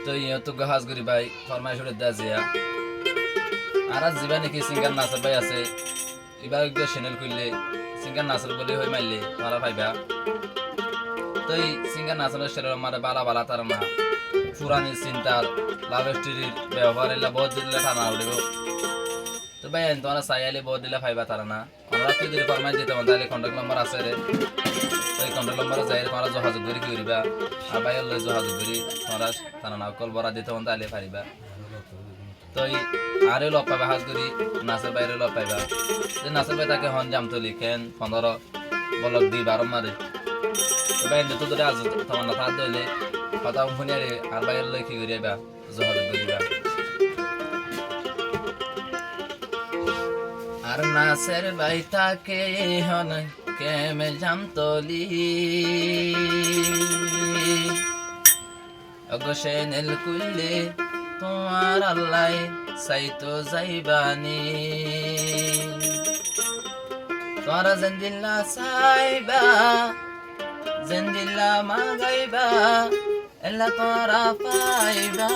তো ইয়ে তো গাহাজ করি ভাই ফরমাইশ করে দেয়া জিয়া আর আজ জিবা নাকি সিঙ্গার নাসর ভাই আছে এবার একদম চ্যানেল খুললে সিঙ্গার নাসর বলে হয়ে মারলে মারা পাইবা তো এই সিঙ্গার নাসরের চ্যানেল মারে বালা বালা তার না পুরানি চিন্তার লাভ স্টোরির ব্যবহার এলা বহুত দিলে টানা উঠব তো ভাই তোমরা চাইলে বহুত দিলে পাইবা তারা না আমরা তুই যদি ফরমাইশ দিতে তাহলে কন্ট্যাক্ট নম্বর আছে রে তো এই কন্ট্যাক্ট নম্বরে যাই তোমরা যোগাযোগ করে কি করিবা আর ভাইয়ের লই যোগাযোগ করি তোমরা তারা না কল বরা দিতে তাহলে পারিবা তো আরে লব পাইবা হাজ করি নাচের বাইরে লব পাইবা যে নাচের ভাই তাকে হন জাম তো লিখেন 15 বলক দি 12 মারে তো ভাই তো ধরে আজ তোমার না তার দইলে কথা শুনে রে আর ভাইয়ের লই কি করিবা যোগাযোগ করিবা আর নাচের ভাই তাকে হন কেমে জাম তলি অগসে নেল কুইলে তোমার আল্লাহ সাইতো যাইবানি তোরা জেন্দিল্লা সাইবা জেন্দিল্লা মাগাইবা এলা তোরা পাইবা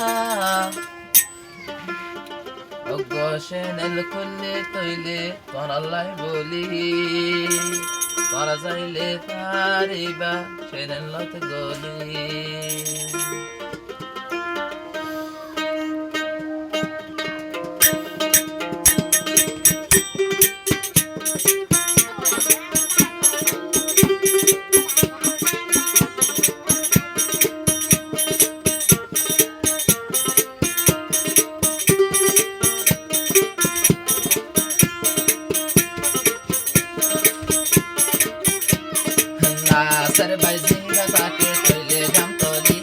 অগসে নেল কুইলে তৈলে তোর আল্লাহ বলি তোরা যাইলে পারিবা সেরেন লত গলি নাসের ভাই জিঙ্গা তাকে তৈলে জাম তলি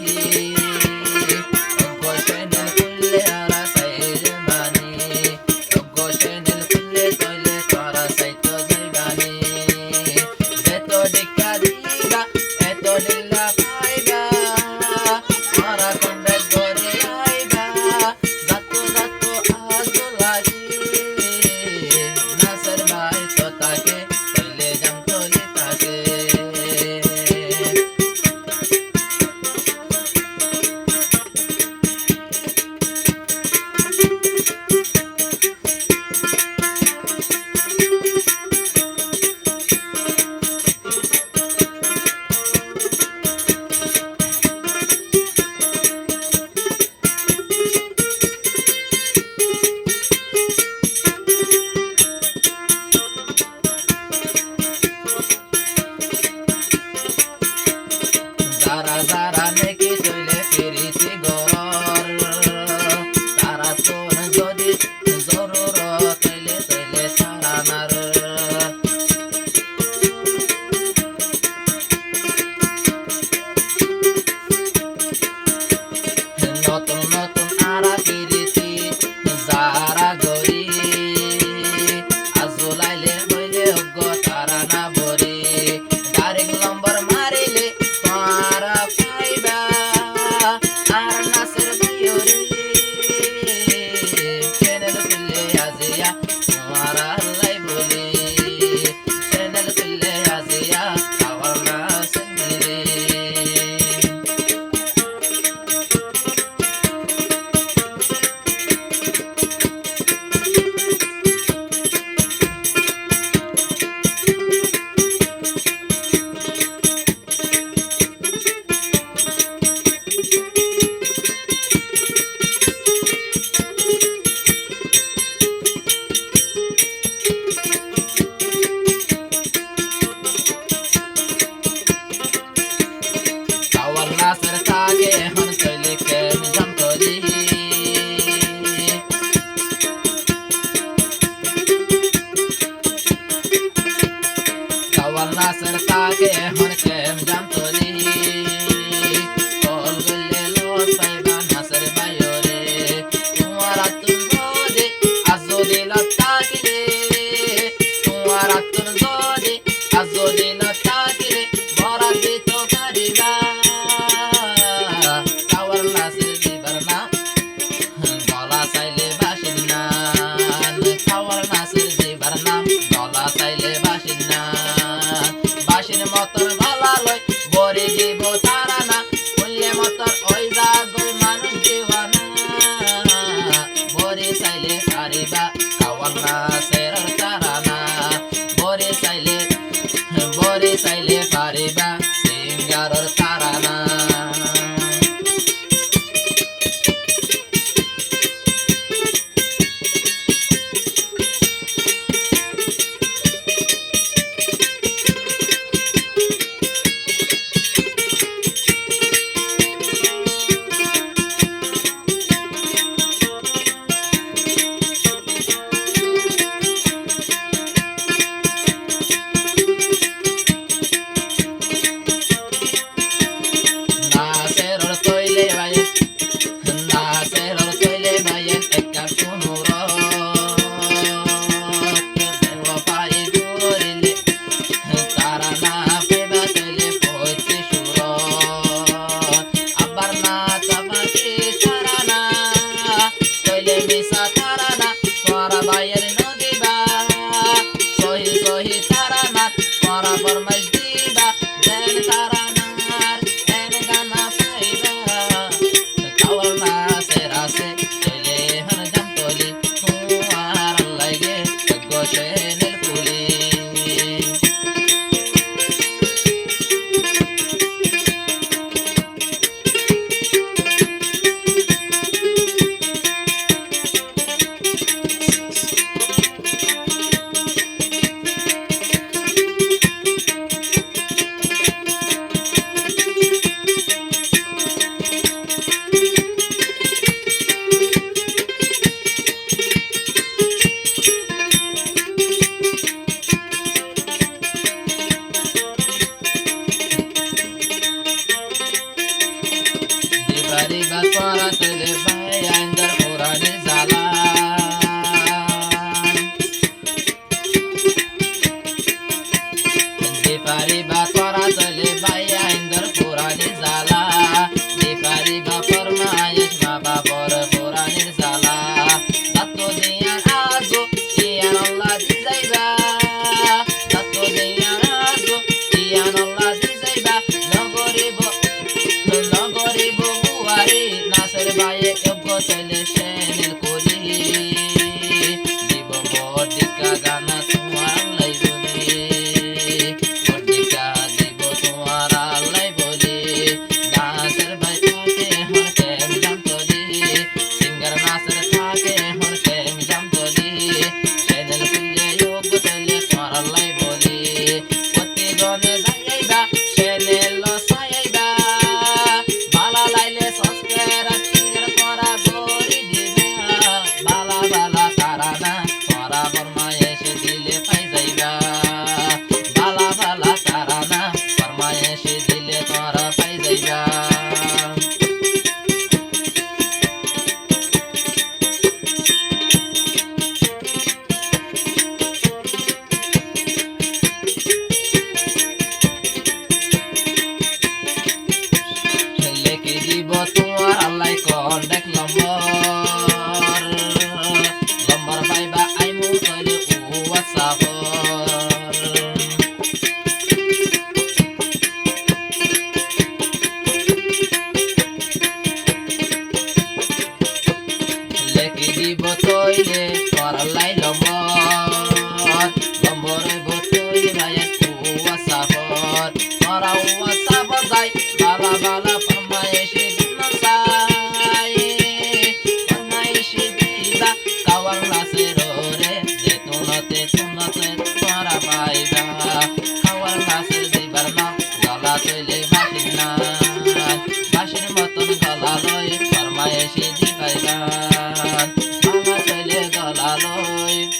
দিবা সিঙ্গারর তারানা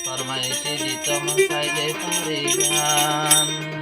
ফরমাইশি দিত মশাইলে পরিগান।